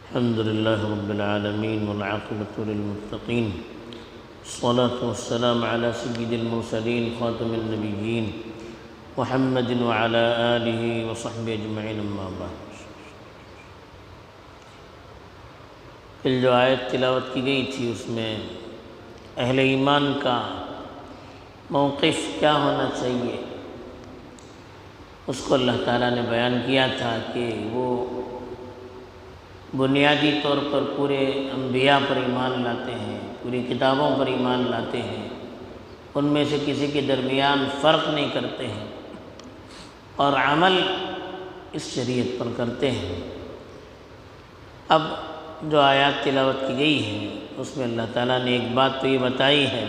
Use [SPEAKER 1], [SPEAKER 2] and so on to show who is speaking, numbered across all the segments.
[SPEAKER 1] الحمد لله رب العالمين والعاقبة للمتقين، الصلاة والسلام على سيد المرسلين خاتم النبيين محمد وعلى آله وصحبه أجمعين، أما بعد۔ کل جو آیت تلاوت کی گئی تھی اس میں اہل ایمان کا موقف کیا ہونا چاہیے اس کو اللہ تعالیٰ نے بیان کیا تھا کہ وہ بنیادی طور پر پورے انبیاء پر ایمان لاتے ہیں، پوری کتابوں پر ایمان لاتے ہیں، ان میں سے کسی کے درمیان فرق نہیں کرتے ہیں اور عمل اس شریعت پر کرتے ہیں۔ اب جو آیات تلاوت کی گئی ہیں اس میں اللہ تعالیٰ نے ایک بات تو یہ بتائی ہے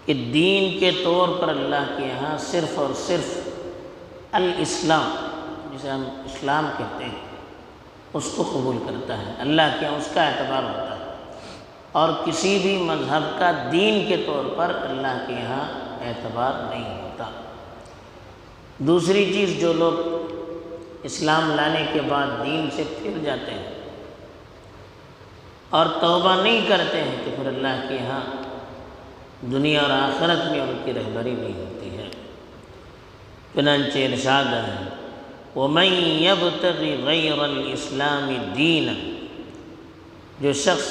[SPEAKER 1] کہ دین کے طور پر اللہ کے یہاں صرف اور صرف الاسلام، جسے ہم اسلام کہتے ہیں، اس کو قبول کرتا ہے، اللہ کے یہاں اس کا اعتبار ہوتا ہے، اور کسی بھی مذہب کا دین کے طور پر اللہ کے یہاں اعتبار نہیں ہوتا۔ دوسری چیز، جو لوگ اسلام لانے کے بعد دین سے پھر جاتے ہیں اور توبہ نہیں کرتے ہیں تو پھر اللہ کے یہاں دنیا اور آخرت میں ان کی رہبری نہیں ہوتی ہے۔ چنانچہ ارشاد ہے وَمَن يَبْتَغِ غَيْرَ الْإِسْلَامِ دِينًا، جو شخص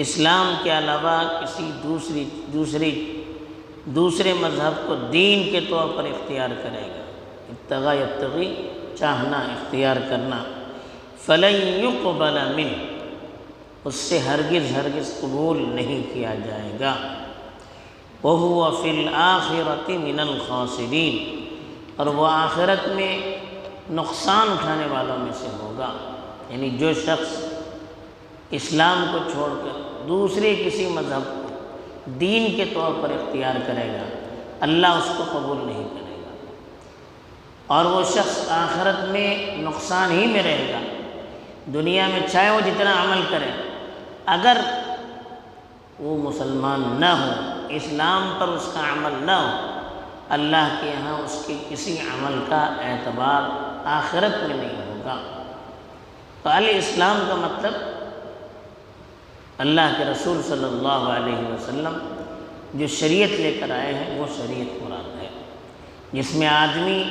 [SPEAKER 1] اسلام کے علاوہ کسی دوسرے مذہب کو دین کے طور پر اختیار کرے گا، ابتغا یبتغی چاہنا، اختیار کرنا، فَلَن يُقْبَلَ مِنْهُ، اس سے ہرگز قبول نہیں کیا جائے گا، وَهُوَ فِي الْآخِرَةِ مِنَ الْخَاسِرِينَ، اور وہ آخرت میں نقصان اٹھانے والوں میں سے ہوگا۔ یعنی جو شخص اسلام کو چھوڑ کر دوسرے کسی مذہب کو دین کے طور پر اختیار کرے گا، اللہ اس کو قبول نہیں کرے گا، اور وہ شخص آخرت میں نقصان ہی میں رہے گا۔ دنیا میں چاہے وہ جتنا عمل کرے، اگر وہ مسلمان نہ ہو، اسلام پر اس کا عمل نہ ہو، اللہ کے یہاں اس کے کسی عمل کا اعتبار آخرت میں نہیں ہوگا۔ تو الاسلام کا مطلب اللہ کے رسول صلی اللہ علیہ وسلم جو شریعت لے کر آئے ہیں وہ شریعت مراد ہے، جس میں آدمی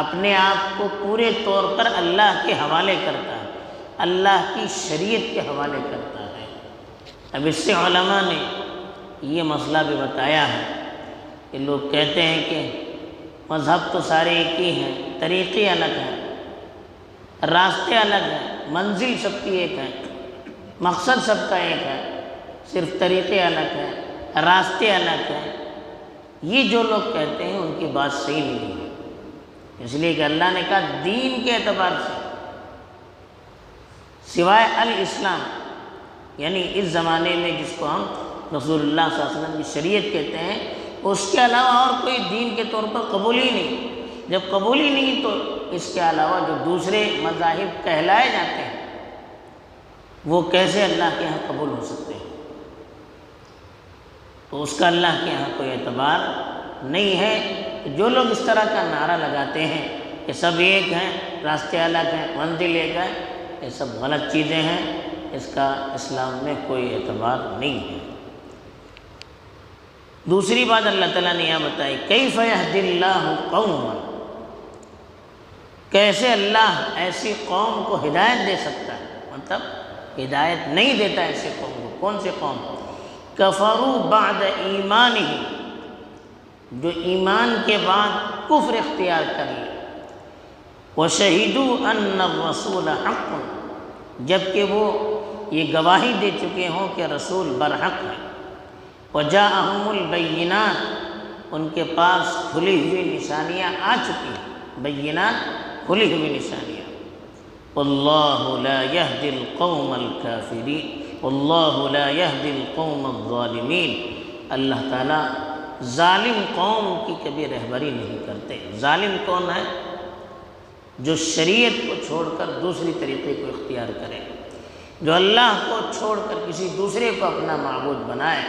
[SPEAKER 1] اپنے آپ کو پورے طور پر اللہ کے حوالے کرتا ہے، اللہ کی شریعت کے حوالے کرتا ہے۔ اب اس سے علماء نے یہ مسئلہ بھی بتایا ہے کہ لوگ کہتے ہیں کہ مذہب تو سارے ایک ہی ہیں، طریقے الگ ہیں، راستے الگ ہیں، منزل سب کی ایک ہے، مقصد سب کا ایک ہے، صرف طریقے الگ ہیں، راستے الگ ہیں۔ یہ جو لوگ کہتے ہیں ان کی بات صحیح نہیں ہے، اس لیے کہ اللہ نے کہا دین کے اعتبار سے سوائے الاسلام، یعنی اس زمانے میں جس کو ہم رسول اللہ صلی اللہ علیہ وسلم کی شریعت کہتے ہیں، اس کے علاوہ اور کوئی دین کے طور پر قبول ہی نہیں۔ جب قبول ہی نہیں تو اس کے علاوہ جو دوسرے مذاہب کہلائے جاتے ہیں وہ کیسے اللہ کے یہاں قبول ہو سکتے ہیں؟ تو اس کا اللہ کے یہاں کوئی اعتبار نہیں ہے۔ جو لوگ اس طرح کا نعرہ لگاتے ہیں کہ سب ایک ہیں، راستے الگ ہیں، منزل ایک ہے، یہ سب غلط چیزیں ہیں، اس کا اسلام میں کوئی اعتبار نہیں ہے۔ دوسری بات اللہ تعالیٰ نے یہاں بتائی کیف یہدی اللہ قوما، کیسے اللہ ایسی قوم کو ہدایت دے سکتا ہے، مطلب ہدایت نہیں دیتا ایسے قوم کو۔ کون سے قوم؟ کفروا بعد ایمانہم، جو ایمان کے بعد کفر اختیار کر لے، وشہدوا ان الرسول حق، جبکہ وہ یہ گواہی دے چکے ہوں کہ رسول برحق ہے، وجاءہم البینات، ان کے پاس کھلی ہوئی نشانیاں آ چکی ہیں، بینات کھلی ہوئی نشانیاں۔ واللہ لا یہدی القوم الکافرین، واللہ لا یہدی القوم الظالمین، اللہ تعالیٰ ظالم قوم کی کبھی رہبری نہیں کرتے۔ ظالم کون ہے؟ جو شریعت کو چھوڑ کر دوسری طریقے کو اختیار کرے، جو اللہ کو چھوڑ کر کسی دوسرے کو اپنا معبود بنائے۔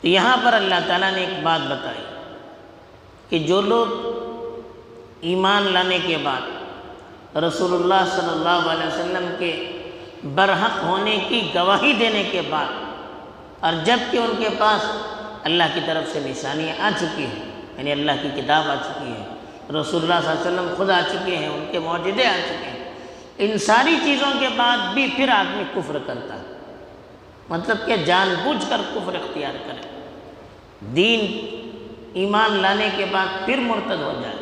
[SPEAKER 1] تو یہاں پر اللہ تعالیٰ نے ایک بات بتائی کہ جو لوگ ایمان لانے کے بعد رسول اللہ صلی اللہ علیہ وسلم کے برحق ہونے کی گواہی دینے کے بعد، اور جب کہ ان کے پاس اللہ کی طرف سے نشانیاں آ چکی ہیں، یعنی اللہ کی کتاب آ چکی ہے، رسول اللہ صلی اللہ علیہ وسلم خود آ چکے ہیں، ان کے معجزے آ چکے ہیں، ان ساری چیزوں کے بعد بھی پھر آدمی کفر کرتا ہے، مطلب کہ جان بوجھ کر کفر اختیار کرے، دین ایمان لانے کے بعد پھر مرتد ہو جائے۔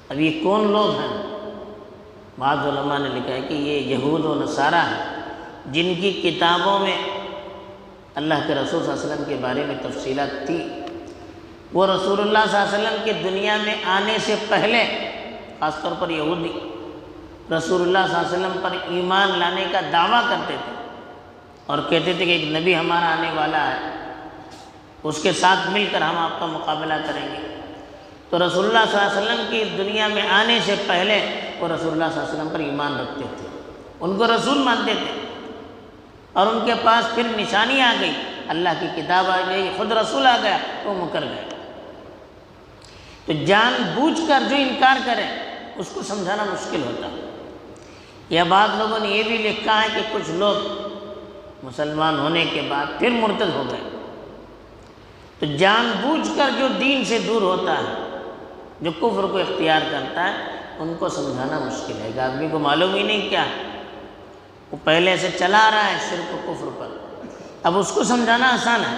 [SPEAKER 1] اب یہ کون لوگ ہیں؟ بعض علماء نے لکھا ہے کہ یہ یہود و نصارہ ہیں، جن کی کتابوں میں اللہ کے رسول صلی اللہ علیہ وسلم کے بارے میں تفصیلات تھی۔ وہ رسول اللہ صلی اللہ علیہ وسلم کے دنیا میں آنے سے پہلے، خاص طور پر یہودی، رسول اللہ صلی اللہ علیہ وسلم پر ایمان لانے کا دعویٰ کرتے تھے اور کہتے تھے کہ ایک نبی ہمارا آنے والا ہے، اس کے ساتھ مل کر ہم آپ کا مقابلہ کریں گے۔ تو رسول اللہ صلی اللہ علیہ وسلم کی اس دنیا میں آنے سے پہلے وہ رسول اللہ صلی اللہ علیہ وسلم پر ایمان رکھتے تھے، ان کو رسول مانتے تھے، اور ان کے پاس پھر نشانی آ گئی، اللہ کی کتاب آ گئی، خود رسول آ گیا تو مکر گئے۔ تو جان بوجھ کر جو انکار کرے اس کو سمجھانا مشکل ہوتا ہے۔ یا بعض لوگوں نے یہ بھی لکھا ہے کہ کچھ لوگ مسلمان ہونے کے بعد پھر مرتد ہو گئے۔ تو جان بوجھ کر جو دین سے دور ہوتا ہے، جو کفر کو اختیار کرتا ہے، ان کو سمجھانا مشکل ہے کہ آدمی کو معلوم ہی نہیں کیا ہے، وہ پہلے سے چلا رہا ہے شرک و کفر پر، اب اس کو سمجھانا آسان ہے،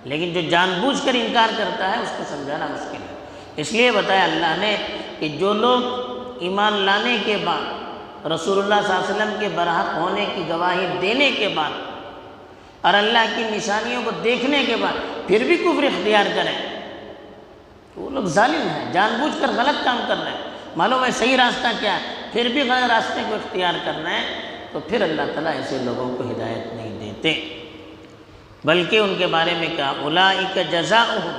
[SPEAKER 1] لیکن جو جان بوجھ کر انکار کرتا ہے اس کو سمجھانا مشکل ہے۔ اس لیے بتایا اللہ نے کہ جو لوگ ایمان لانے کے بعد، رسول اللہ صلی اللہ علیہ وسلم کے برحق ہونے کی گواہی دینے کے بعد اور اللہ کی نشانیوں کو دیکھنے کے بعد پھر بھی کفر اختیار کریں، تو وہ لوگ ظالم ہیں، جان بوجھ کر غلط کام کر رہے ہیں، معلوم ہے صحیح راستہ کیا ہے، پھر بھی غلط راستے کو اختیار کرنا ہے، تو پھر اللہ تعالیٰ ایسے لوگوں کو ہدایت نہیں دیتے۔ بلکہ ان کے بارے میں کہا اولئک جزاؤہم،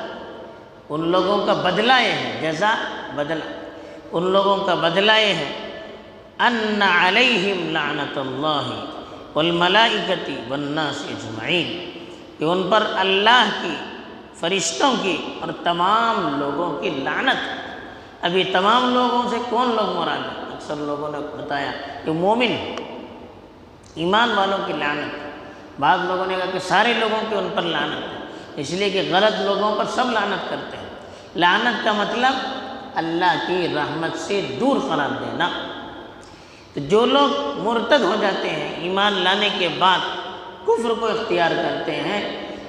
[SPEAKER 1] ان لوگوں کا بدلہ یہ ہے، جزا بدلہ، ان لوگوں کا بدلہ یہ ہے، ان علیہم لعنت اللہ والملائکۃ والناس اجمعین، کہ ان پر اللہ کی، فرشتوں کی اور تمام لوگوں کی لعنت۔ ابھی تمام لوگوں سے کون لوگ مراد ہیں؟ اکثر لوگوں نے بتایا کہ مومن، ایمان والوں کی لعنت۔ بعض لوگوں نے کہا کہ سارے لوگوں کی ان پر لعنت ہے، اس لیے کہ غلط لوگوں پر سب لعنت کرتے ہیں۔ لعنت کا مطلب اللہ کی رحمت سے دور قرار دینا۔ تو جو لوگ مرتد ہو جاتے ہیں، ایمان لانے کے بعد کفر کو اختیار کرتے ہیں،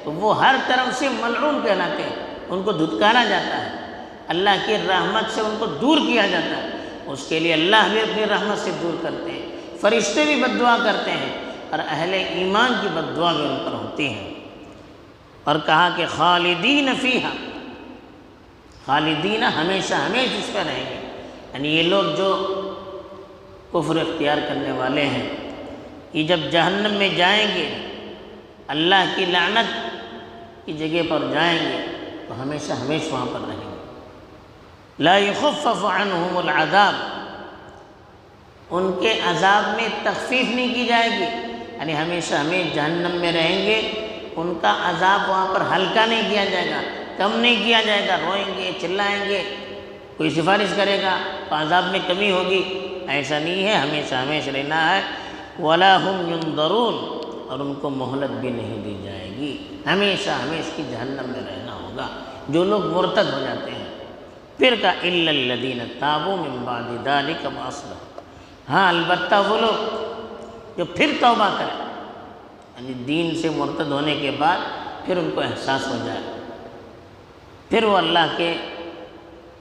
[SPEAKER 1] تو وہ ہر طرف سے ملعون کہلاتے ہیں، ان کو دھتکارا جاتا ہے، اللہ کی رحمت سے ان کو دور کیا جاتا ہے۔ اس کے لیے اللہ بھی اپنی رحمت سے دور کرتے ہیں، فرشتے بھی بد دعا کرتے ہیں، اور اہل ایمان کی بد دعا بھی ان پر ہوتی ہے۔ اور کہا کہ خالدین فیہا، خالدین ہمیشہ ہمیشہ اس پہ رہیں گے، یعنی یہ لوگ جو کفر اختیار کرنے والے ہیں، یہ جب جہنم میں جائیں گے، اللہ کی لعنت کی جگہ پر جائیں گے، تو ہمیشہ ہمیشہ وہاں پر رہیں گے۔ لا یخفف عنہم العذاب، ان کے عذاب میں تخفیف نہیں کی جائے گی، یعنی ہمیشہ ہمیشہ جہنم میں رہیں گے، ان کا عذاب وہاں پر ہلکا نہیں کیا جائے گا، کم نہیں کیا جائے گا، روئیں گے، چلائیں گے، کوئی سفارش کرے گا تو عذاب میں کمی ہوگی، ایسا نہیں ہے، ہمیشہ ہمیشہ رہنا ہے۔ وَلَا هُمْ يُنظَرُونَ، اور ان کو مہلت بھی نہیں دی جائے گی، ہمیشہ ہمیشہ کی جہنم میں رہنا ہوگا جو لوگ مرتد ہو جاتے ہیں۔ پھر کہا إِلَّا الَّذِينَ تَابُوا مِن بَعْدِ ذَلِكَ وَأَصْلَحُوا، ہاں البتہ وہ لوگ جو پھر توبہ کریں، یعنی دین سے مرتد ہونے کے بعد پھر ان کو احساس ہو جائے، پھر وہ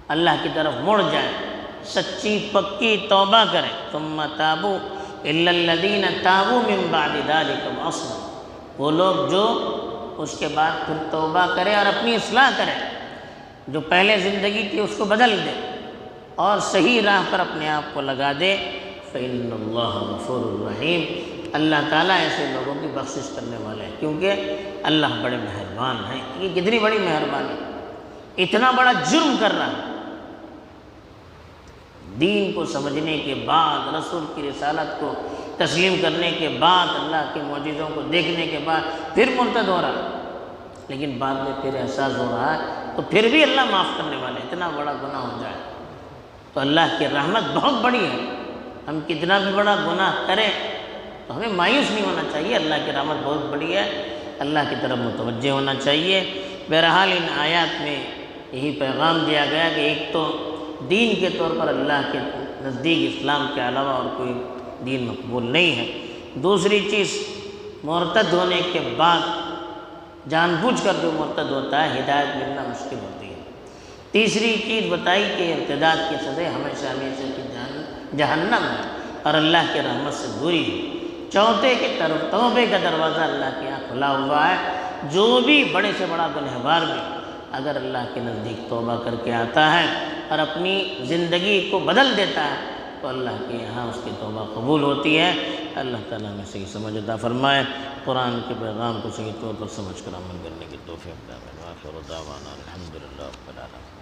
[SPEAKER 1] اللہ کی طرف مڑ جائیں، سچی پکی توبہ کریں۔ ثم تابوا الا الذين تابوا من بعد ذلك واصلحوا، وہ لوگ جو اس کے بعد پھر توبہ کرے اور اپنی اصلاح کرے، جو پہلے زندگی تھی اس کو بدل دے اور صحیح راہ پر اپنے آپ کو لگا دے۔ فإن اللہ غفور الرحیم، اللہ تعالیٰ ایسے لوگوں کی بخشش کرنے والے ہیں، کیونکہ اللہ بڑے مہربان ہیں۔ یہ کتنی بڑی مہربانی، اتنا بڑا جرم کر رہا ہے، دین کو سمجھنے کے بعد، رسول کی رسالت کو تسلیم کرنے کے بعد، اللہ کے معجزوں کو دیکھنے کے بعد پھر مرتد ہو رہا ہے، لیکن بعد میں پھر احساس ہو رہا ہے، تو پھر بھی اللہ معاف کرنے والے، اتنا بڑا گناہ ہو جائے تو اللہ کی رحمت بہت بڑی ہے، ہم کتنا بھی بڑا گناہ کریں تو ہمیں مایوس نہیں ہونا چاہیے، اللہ کی رحمت بہت بڑی ہے، اللہ کی طرف متوجہ ہونا چاہیے۔ بہرحال ان آیات میں یہی پیغام دیا گیا کہ ایک تو دین کے طور پر اللہ کے نزدیک اسلام کے علاوہ اور کوئی دین مقبول نہیں ہے۔ دوسری چیز، مرتد ہونے کے بعد جان بوجھ کر جو مرتد ہوتا ہے ہدایت ملنا مشکل ہوتی ہے۔ تیسری چیز بتائی کہ ارتداد کی سزا ہمیشہ ہمیشہ کی جہنم ہے اور اللہ کی رحمت سے دوری ہے۔ چوتھے کی طرف توبے کا دروازہ اللہ کے یہاں کھلا ہوا ہے، جو بھی بڑے سے بڑا گنہگار بھی اگر اللہ کے نزدیک توبہ کر کے آتا ہے اور اپنی زندگی کو بدل دیتا ہے تو اللہ کے یہاں اس کی توبہ قبول ہوتی ہے۔ اللہ تعالیٰ میں صحیح سمجھ عطا فرمائے، قرآن کے پیغام کو صحیح طور پر سمجھ کر عمل کرنے کی توفیق عطا فرمائے۔ آخر دعوانا الحمدللہ رب العالمین۔